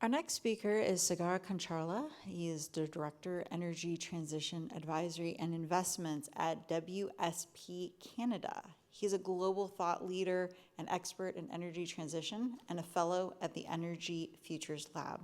Our next speaker is Sagar Kancharla. He is the Director, Energy Transition Advisory and Investments at WSP Canada. He's a global thought leader and expert in energy transition and a fellow at the Energy Futures Lab.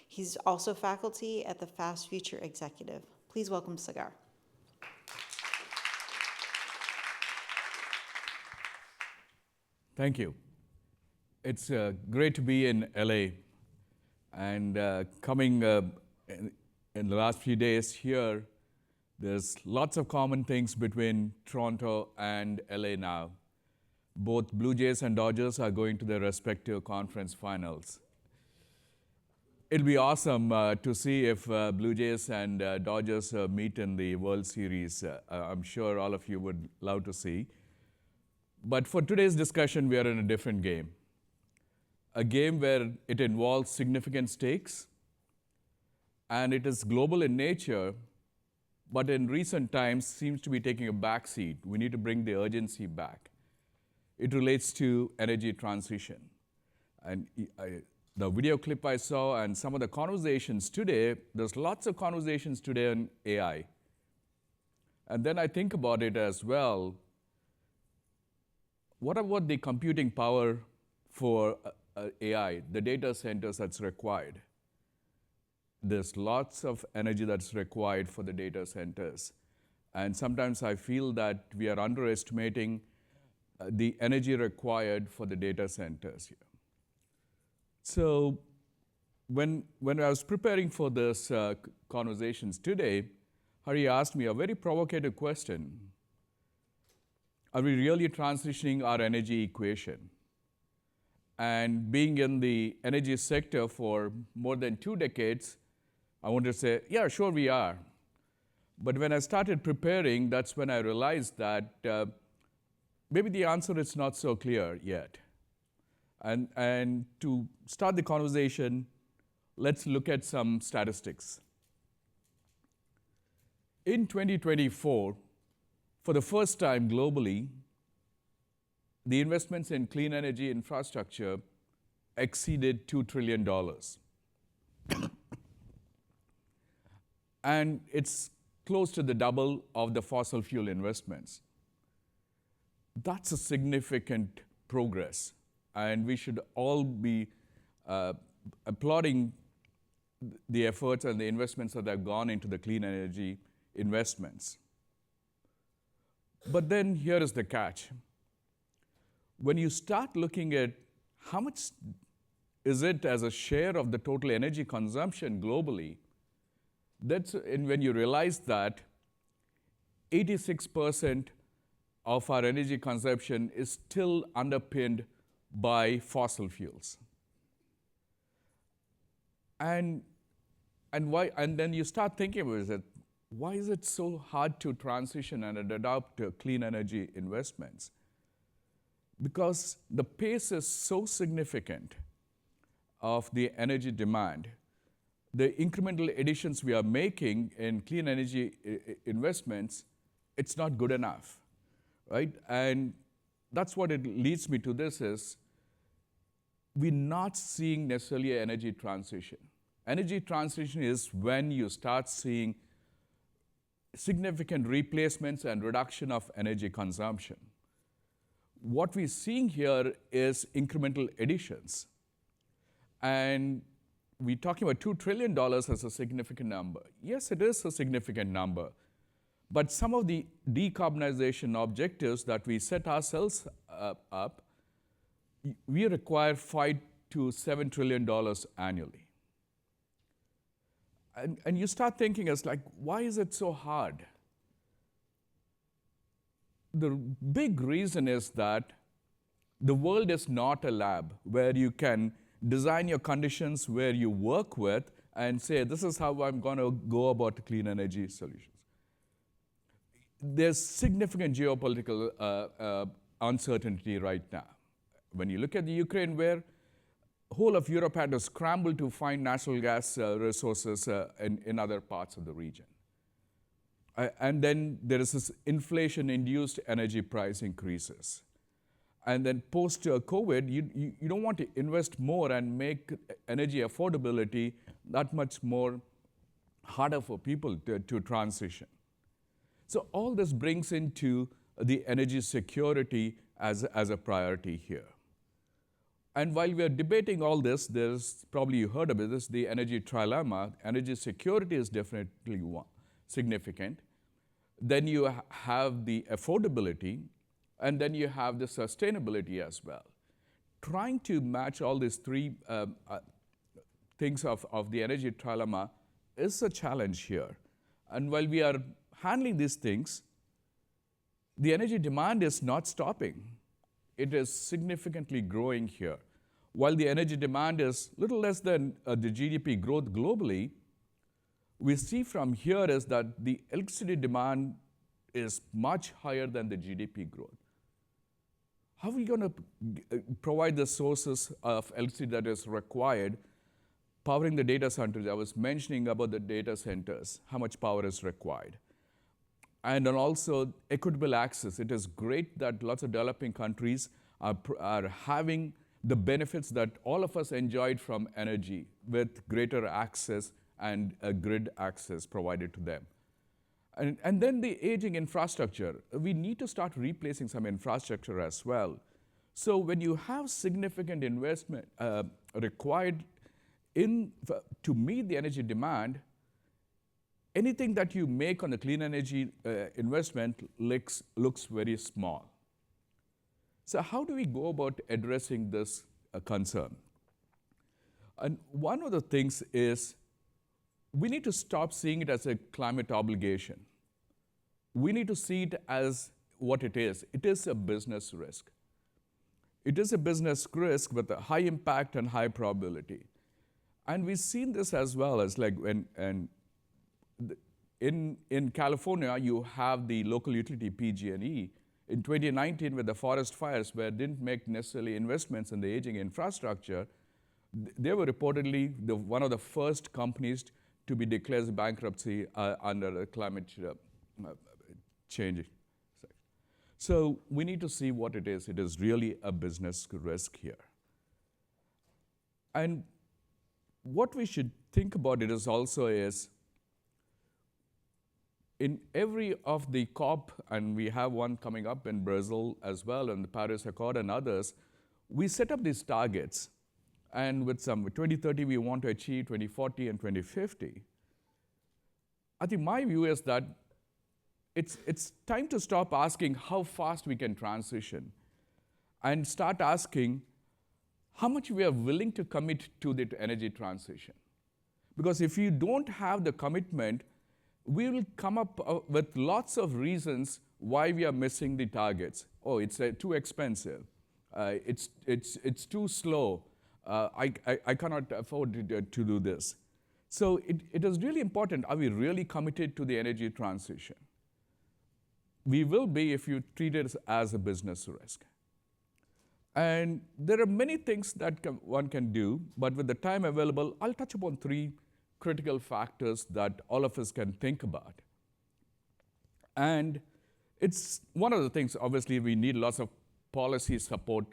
He's also faculty at the Fast Future Executive. Please welcome Sagar. Thank you. It's great to be in LA. And coming in the last few days here, there's lots of common things between Toronto and LA now. Both Blue Jays and Dodgers are going to their respective conference finals. It'll be awesome to see if Blue Jays and Dodgers meet in the World Series. I'm sure all of you would love to see. But for today's discussion, we are in a different game. A game where it involves significant stakes, and it is global in nature, but in recent times seems to be taking a backseat. We need to bring the urgency back. It relates to energy transition. And the video clip I saw and some of the conversations today, there's lots of conversations today on AI. And then I think about it as well. What about the computing power for AI, the data centers that's required? There's lots of energy that's required for the data centers. And sometimes I feel that we are underestimating the energy required for the data centers here. So when I was preparing for this conversations today, Hari asked me a very provocative question. Are we really transitioning our energy equation? And being in the energy sector for more than 2 decades, I wanted to say, yeah, sure we are. But when I started preparing, that's when I realized that maybe the answer is not so clear yet. And to start the conversation, let's look at some statistics. In 2024, for the first time globally, the investments in clean energy infrastructure exceeded $2 trillion. And it's close to the double of the fossil fuel investments. That's a significant progress, and we should all be applauding the efforts and the investments that have gone into the clean energy investments. But then here is the catch. When you start looking at how much is it as a share of the total energy consumption globally, and when you realize that 86% of our energy consumption is still underpinned by fossil fuels. And then you start thinking about it, why is it so hard to transition and adopt clean energy investments? Because the pace is so significant of the energy demand. The incremental additions we are making in clean energy investments, it's not good enough, right? And that's what it leads me to this is, we're not seeing necessarily an energy transition. Energy transition is when you start seeing significant replacements and reduction of energy consumption. What we're seeing here is incremental additions. And we're talking about $2 trillion as a significant number. Yes, it is a significant number. But some of the decarbonization objectives that we set ourselves up, we require $5 to $7 trillion annually. And you start thinking, as like, why is it so hard? The big reason is that the world is not a lab where you can design your conditions where you work with and say, this is how I'm going to go about clean energy solutions. There's significant geopolitical uncertainty right now. When you look at the Ukraine, where whole of Europe had to scramble to find natural gas resources in other parts of the region. And then there is this inflation-induced energy price increases. And then post-COVID, you don't want to invest more and make energy affordability that much more harder for people to transition. So all this brings into the energy security as a priority here. And while we are debating all this, there's probably you heard about this, the energy trilemma. Energy security is definitely significant. Then you have the affordability, and then you have the sustainability as well. Trying to match all these three things of the energy trilemma is a challenge here. And while we are handling these things, the energy demand is not stopping. It is significantly growing here. While the energy demand is little less than the GDP growth globally, we see from here is that the electricity demand is much higher than the GDP growth. How are we going to provide the sources of electricity that is required, powering the data centers? I was mentioning about the data centers, how much power is required. And then also equitable access. It is great that lots of developing countries are having the benefits that all of us enjoyed from energy with greater access and grid access provided to them. And then the aging infrastructure. We need to start replacing some infrastructure as well. So when you have significant investment required to meet the energy demand, anything that you make on the clean energy investment looks very small. So how do we go about addressing this concern? And one of the things is we need to stop seeing it as a climate obligation. We need to see it as what it is. It is a business risk. It is a business risk with a high impact and high probability. And we've seen this as well as like in California, you have the local utility PG&E. In 2019, with the forest fires, where didn't make necessarily investments in the aging infrastructure, they were reportedly one of the first companies to be declared bankruptcy under the climate change. So we need to see what it is. It is really a business risk here. And what we should think about it is also is, in every of the COP, and we have one coming up in Brazil as well, and the Paris Accord and others, we set up these targets. And with 2030, we want to achieve 2040 and 2050. I think my view is that it's time to stop asking how fast we can transition and start asking how much we are willing to commit to the energy transition. Because if you don't have the commitment, we will come up with lots of reasons why we are missing the targets. Oh, it's too expensive. It's too slow. I cannot afford to do this. So it is really important. Are we really committed to the energy transition? We will be if you treat it as a business risk. And there are many things that one can do, but with the time available, I'll touch upon three critical factors that all of us can think about. And it's one of the things, obviously, we need lots of policy support,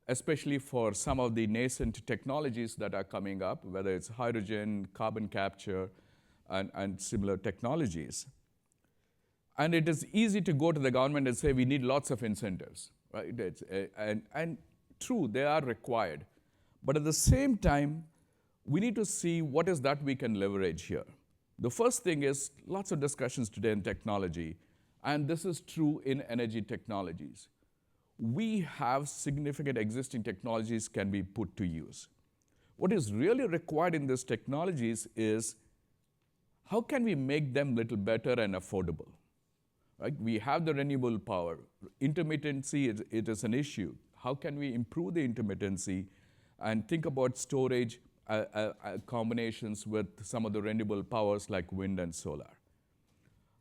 especially for some of the nascent technologies that are coming up, whether it's hydrogen, carbon capture, and similar technologies. And it is easy to go to the government and say we need lots of incentives, right? And true, they are required. But at the same time, we need to see what is that we can leverage here. The first thing is lots of discussions today in technology, and this is true in energy technologies. We have significant existing technologies can be put to use. What is really required in these technologies is how can we make them a little better and affordable? Right? We have the renewable power. Intermittency, it is an issue. How can we improve the intermittency and think about storage combinations with some of the renewable powers like wind and solar?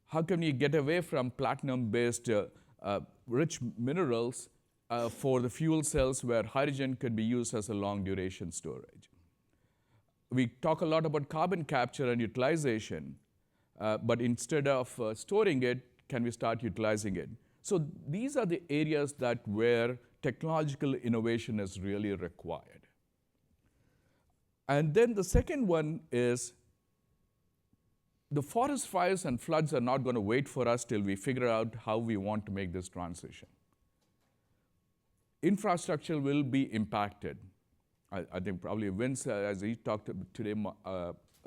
How can we get away from platinum-based rich minerals for the fuel cells where hydrogen could be used as a long-duration storage? We talk a lot about carbon capture and utilization, but instead of storing it, can we start utilizing it? So these are the areas that where technological innovation is really required. And then the second one is the forest fires and floods are not going to wait for us till we figure out how we want to make this transition. Infrastructure will be impacted. I think probably Vince, as he talked today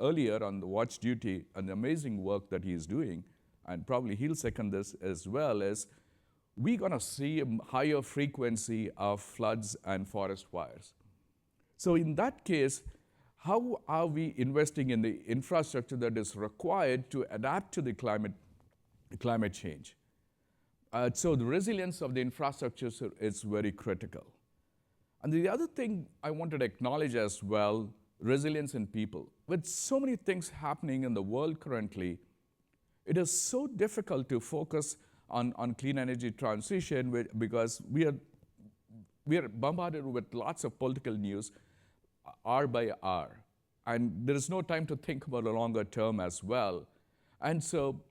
earlier on the watch duty, an amazing work that he is doing, and probably he'll second this as well, is we're going to see a higher frequency of floods and forest fires. So in that case, how are we investing in the infrastructure that is required to adapt to the climate change? So the resilience of the infrastructure is very critical. And the other thing I wanted to acknowledge as well, resilience in people. With so many things happening in the world currently, it is so difficult to focus on clean energy transition because we are bombarded with lots of political news hour by hour. And there is no time to think about a longer term as well. And so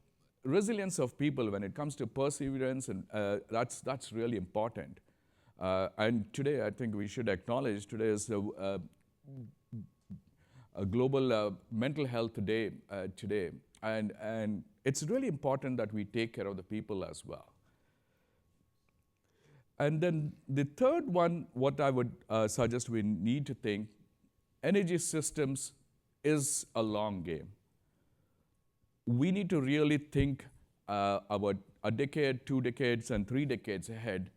resilience of people when it comes to perseverance, and that's really important. And today, I think we should acknowledge today is a global mental health day today. And it's really important that we take care of the people as well. And then the third one, what I would suggest we need to think, energy systems is a long game. We need to really think about a decade, 2 decades, and 3 decades ahead,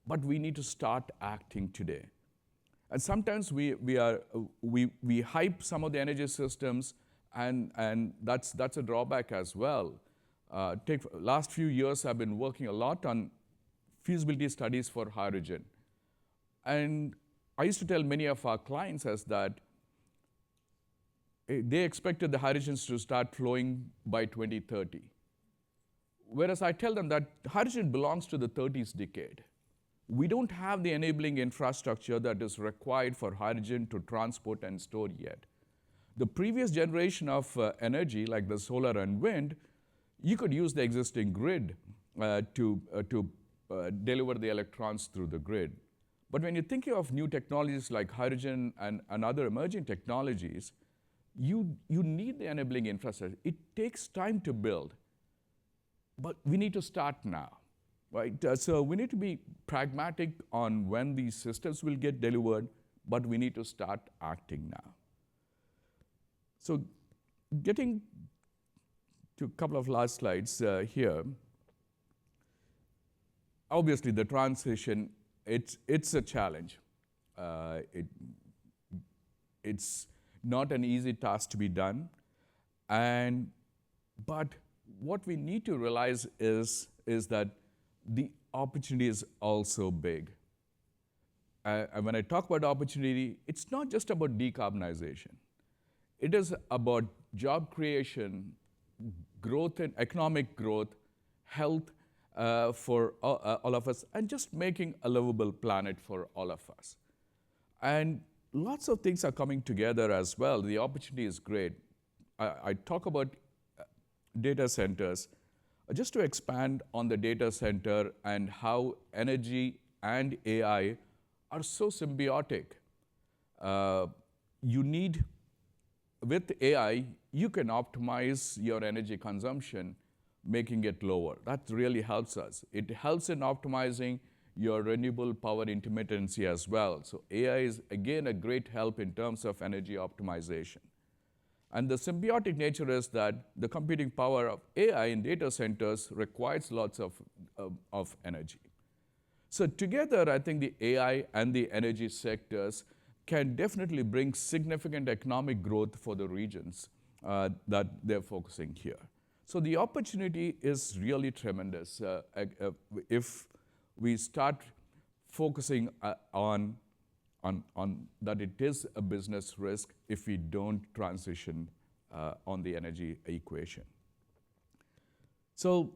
but we need to start acting today. And sometimes we hype some of the energy systems, and that's a drawback as well. Last few years, I've been working a lot on feasibility studies for hydrogen. And I used to tell many of our clients as that they expected the hydrogens to start flowing by 2030. Whereas I tell them that hydrogen belongs to the 30s decade. We don't have the enabling infrastructure that is required for hydrogen to transport and store yet. The previous generation of energy, like the solar and wind, you could use the existing grid to deliver the electrons through the grid. But when you're thinking of new technologies like hydrogen and other emerging technologies, you need the enabling infrastructure. It takes time to build, but we need to start now. Right? So we need to be pragmatic on when these systems will get delivered, but we need to start acting now. So getting to a couple of last slides here. Obviously, the transition, it's a challenge. It's not an easy task to be done. But what we need to realize is that the opportunity is also big. And when I talk about opportunity, it's not just about decarbonization. It is about job creation, growth and economic growth, health for all of us, and just making a livable planet for all of us. And lots of things are coming together as well. The opportunity is great. I talk about data centers. Just to expand on the data center and how energy and AI are so symbiotic. With AI, you can optimize your energy consumption, making it lower. That really helps us. It helps in optimizing your renewable power intermittency as well. So AI is, again, a great help in terms of energy optimization. And the symbiotic nature is that the computing power of AI in data centers requires lots of energy. So together, I think the AI and the energy sectors can definitely bring significant economic growth for the regions that they're focusing here. So the opportunity is really tremendous if we start focusing on that it is a business risk if we don't transition on the energy equation. So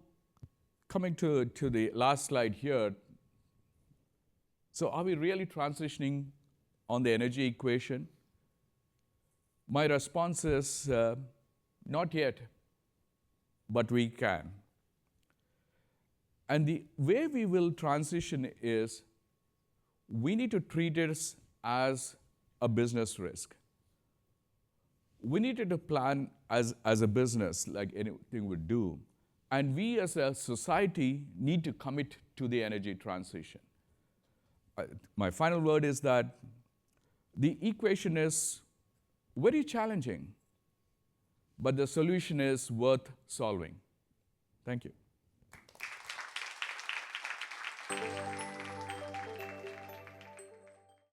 coming to the last slide here, so are we really transitioning on the energy equation? My response is not yet, but we can. And the way we will transition is we need to treat it as a business risk. We needed to plan as a business, like anything we do. And we as a society need to commit to the energy transition. My final word is that the equation is very challenging, but the solution is worth solving. Thank you.